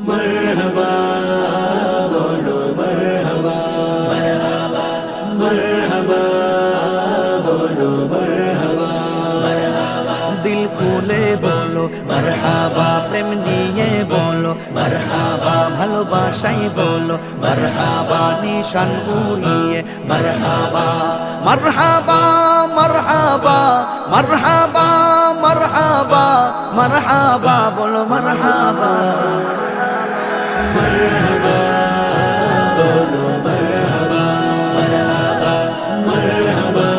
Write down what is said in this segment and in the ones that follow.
मरहबा बोलो मरहबा मरहबा बोलो मरहबा दिल खुले बोलो मरहबा प्रेम निये बोलो मरहबा ভালোবাসাই বলো মরহাবা নিশান উড়িয়ে মরহাবা মরহাবা মরহাবা মরহাবা মরহাবা মরহাবা বলো মরহাবা মরহাবা বলো মরহাবা মরহাবা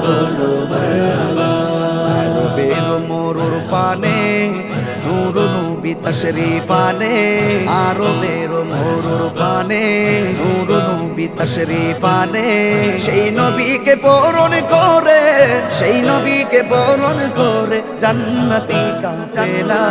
বলো মরহাবা আরবের মোরুর পানে নূর নবী তশরীফ আনে আরবের মোরুর পানে নূর নবী তশরীফ আনে সেই নবীকে বরণ করে সেই নবীকে বরণ করে জান্নাতি কাফেলা